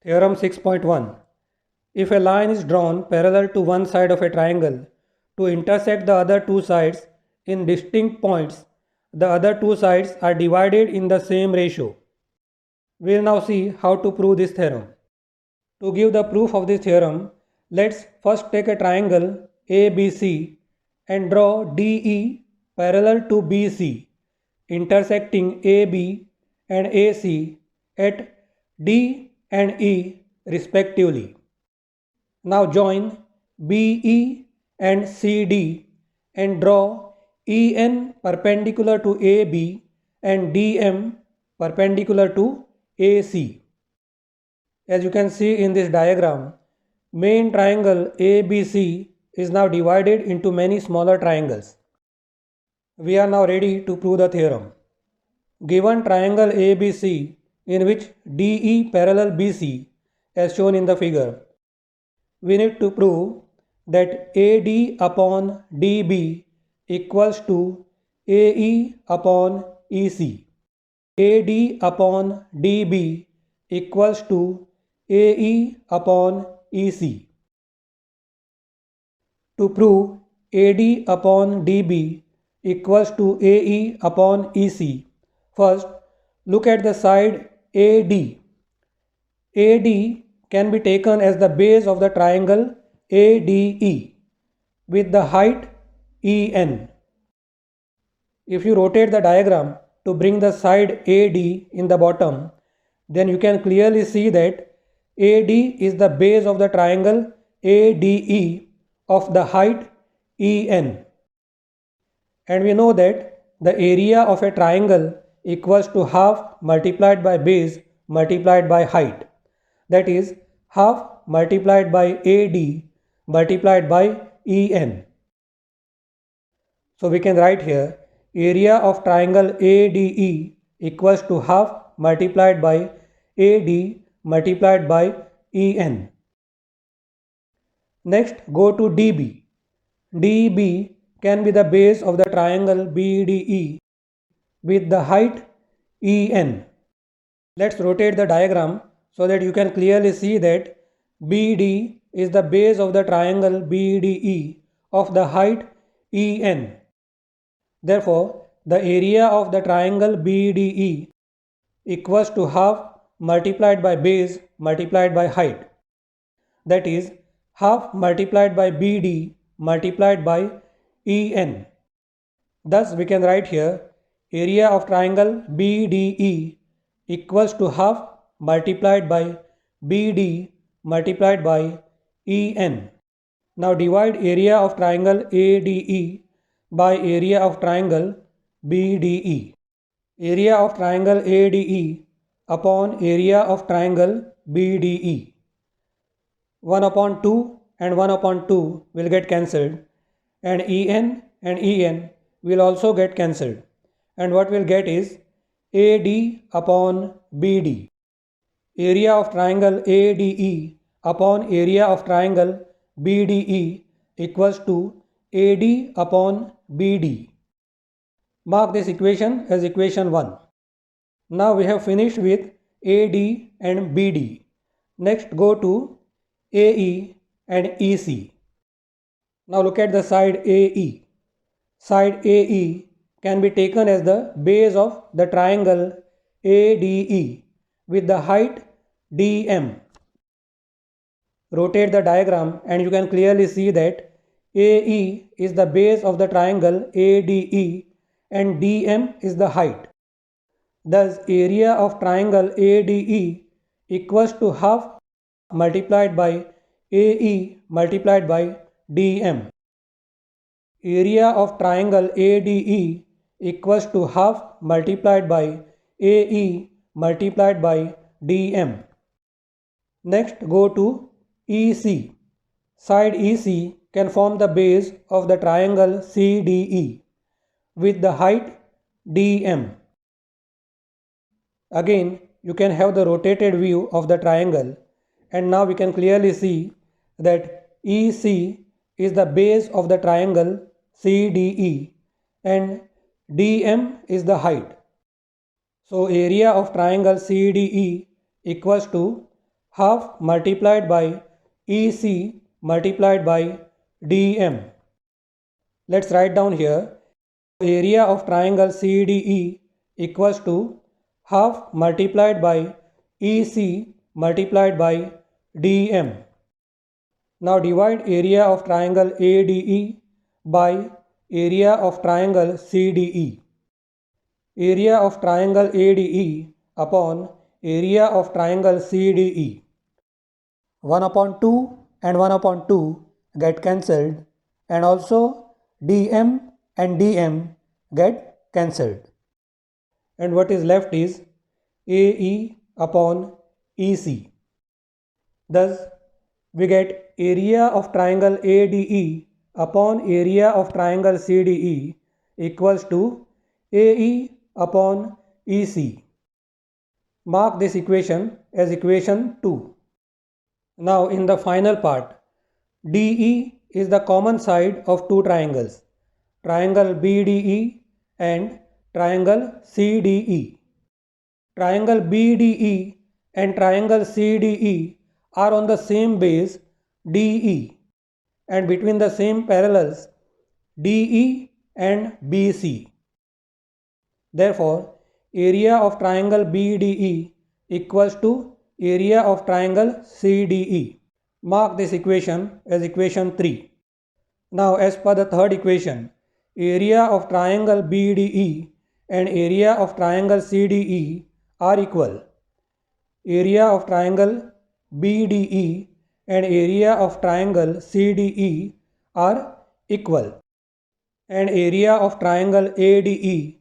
Theorem 6.1. If a line is drawn parallel to one side of a triangle to intersect the other two sides in distinct points, the other two sides are divided in the same ratio. We will now see how to prove this theorem. To give the proof of this theorem, let's first take a triangle ABC and draw DE parallel to BC, intersecting AB and AC at D and E respectively. Now join BE and CD and draw EN perpendicular to AB and DM perpendicular to AC. As you can see in this diagram, main triangle ABC is now divided into many smaller triangles. We are now ready to prove the theorem. Given triangle ABC in which DE parallel BC as shown in the figure, we need to prove that AD upon DB equals to AE upon EC. AD upon DB equals to AE upon EC. To prove AD upon DB equals to AE upon EC, first look at the side AD. AD can be taken as the base of the triangle ADE with the height EN. If you rotate the diagram to bring the side AD in the bottom, then you can clearly see that AD is the base of the triangle ADE of the height EN. And we know that the area of a triangle equals to half multiplied by base multiplied by height. That is half multiplied by AD multiplied by EN. So we can write here area of triangle ADE equals to half multiplied by AD multiplied by EN. Next go to DB. DB can be the base of the triangle BDE with the height EN. Let's rotate the diagram so that you can clearly see that BD is the base of the triangle BDE of the height EN. Therefore, the area of the triangle BDE equals to half multiplied by base multiplied by height. That is half multiplied by BD multiplied by EN. Thus we can write here area of triangle BDE equals to half multiplied by BD multiplied by EN. Now divide area of triangle ADE by area of triangle BDE. Area of triangle ADE upon area of triangle BDE. 1 upon 2 and 1 upon 2 will get cancelled, and EN will also get cancelled, and what we'll get is AD upon BD. Area of triangle ADE upon area of triangle BDE equals to AD upon BD. Mark this equation as equation 1. Now we have finished with AD and BD. Next go to AE and EC. Now look at the side AE. Side AE can be taken as the base of the triangle ADE with the height DM. Rotate the diagram and you can clearly see that AE is the base of the triangle ADE and DM is the height. Thus area of triangle ADE equals to half multiplied by AE multiplied by DM. Area of triangle ADE equals to half multiplied by AE multiplied by DM. Next go to EC. Side EC can form the base of the triangle CDE with the height DM. Again you can have the rotated view of the triangle, and now we can clearly see that EC is the base of the triangle CDE and DM is the height. So area of triangle CDE equals to half multiplied by EC multiplied by DM. Let's write down here. Area of triangle CDE equals to half multiplied by EC multiplied by DM. Now divide area of triangle ADE by area of triangle CDE. Area of triangle ADE upon area of triangle CDE. 1 upon 2 and 1 upon 2 get cancelled, and also DM and DM get cancelled. And what is left is AE upon EC. Thus, we get area of triangle ADE upon area of triangle CDE equals to AE upon EC. Mark this equation as equation 2. Now in the final part, DE is the common side of two triangles, triangle BDE and triangle CDE. Triangle BDE and triangle CDE are on the same base DE and between the same parallels DE and BC. Therefore, area of triangle BDE equals to area of triangle CDE. Mark this equation as equation 3. Now as per the third equation, area of triangle BDE and area of triangle CDE are equal. Area of triangle BDE and area of triangle CDE are equal, and area of triangle ADE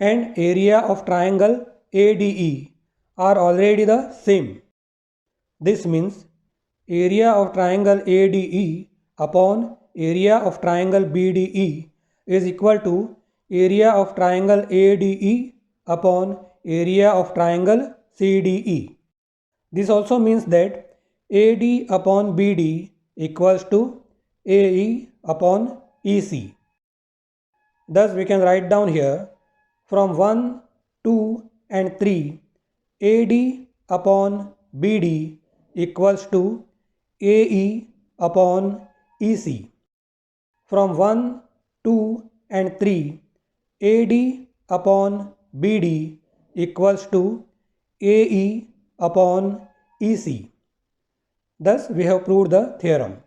and area of triangle ADE are already the same. This means area of triangle ADE upon area of triangle BDE is equal to area of triangle ADE upon area of triangle CDE. This also means that AD upon BD equals to AE upon EC. Thus we can write down here from 1, 2 and 3, AD upon BD equals to AE upon EC. From 1, 2 and 3, AD upon BD equals to AE upon EC. Thus we have proved the theorem.